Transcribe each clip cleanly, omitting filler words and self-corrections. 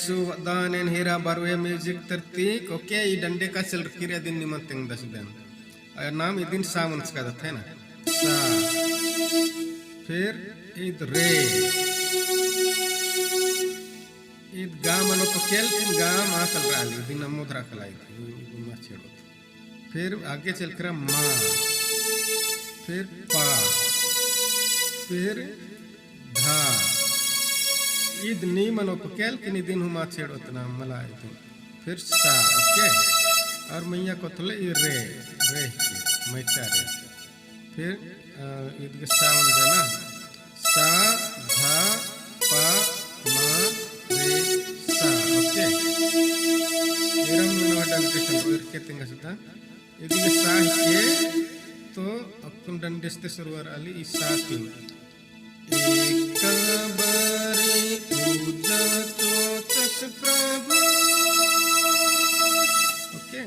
Yesu danen hira barwe music tertik oke i डंडे का चल किरे दिन निमन तेंग दस दिन नाम इदिन सावन का है ना सा फिर id रे id गा मनो तो केल किन गा माकल राली दिन मुद्रा कलाई मा छेड़ो फिर आगे चल कर मा फिर पा फिर धा ईद नी मनो पकेल कि नी दिन हुमा छेड़ उतना मला फिर सा ओके और मैया को थोले रे रे मैटा रे फिर ईद के सावन जाना सा धा पा मा रे सा ओके इरम नो डंडे शुरू के तिंगा सुधा ईद के सा के तो अकुन डंडे से शुरुआत आली ईसा की एक बारी पूजा चोचस प्रभु ओके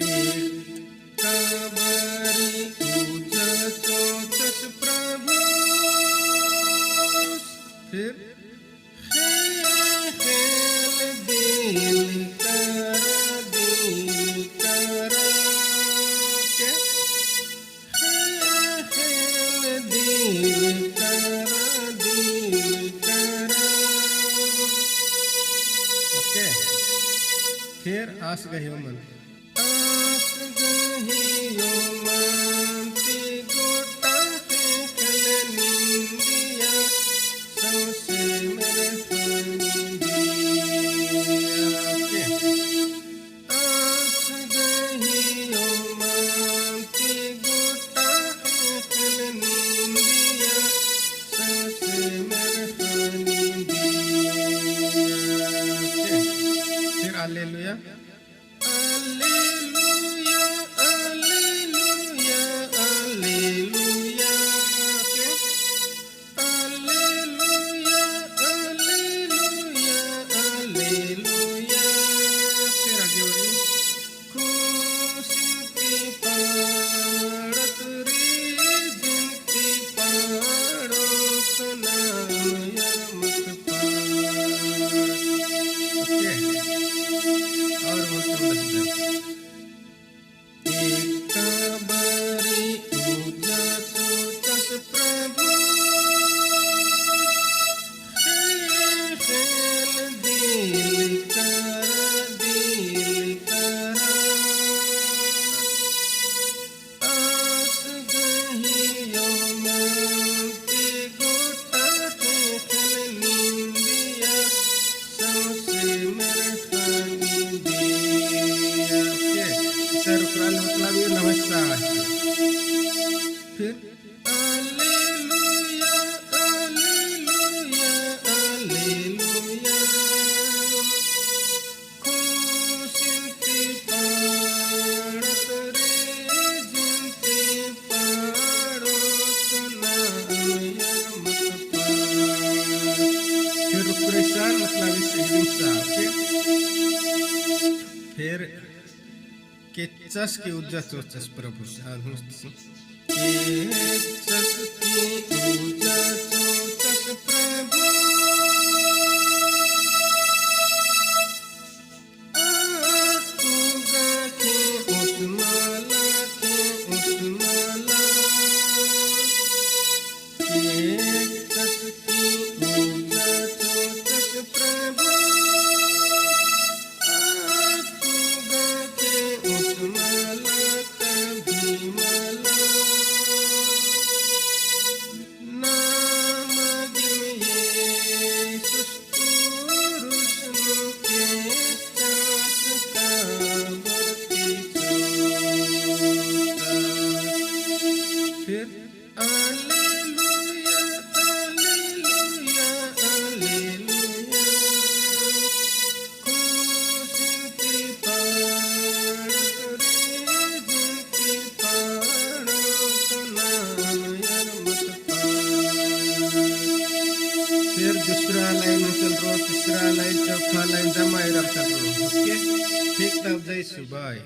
एक बारी पूजा चोचस प्रभु फिर खेल दिल कर फिर आस गहियो मन आस गहियो मन ती गोटा के खल निंदिया सौसे मेरे फंदिया आस गहियो मन ती गोटा के खल निंदिया सौसे मेरे फंदिया फिर hallelujah hallelujah hallelujah hallelujah hallelujah hallelujah hallelujah फिर आगे बढ़िए खुशिंती पाड़त रे जिंती पाड़ो सुनाया मत ओके और एक बारी पूजा चोचस प्रभु खेल दिल कर आस गहियो मनती गोटा के खल निंदिया सौसे मेरे मतलब ये नमस्कार फिर हालेलुया हालेलुया हालेलुया खुशिंती पाड़त रे जिंती पाड़ो सुनाया मत फिर परेशान मतलब इसे फिर केचस की ऊर्जा चोचस प्रभु केचस की ऊर्जा चोचस प्रभु आकुगा के उस्माला केचस की ऊर्जा चोचस प्रभु दूसरा लाइन चल रहा तीसरा लाइन चौथा लाइन जमाई रखता ओके ठीक तब जय सुबाई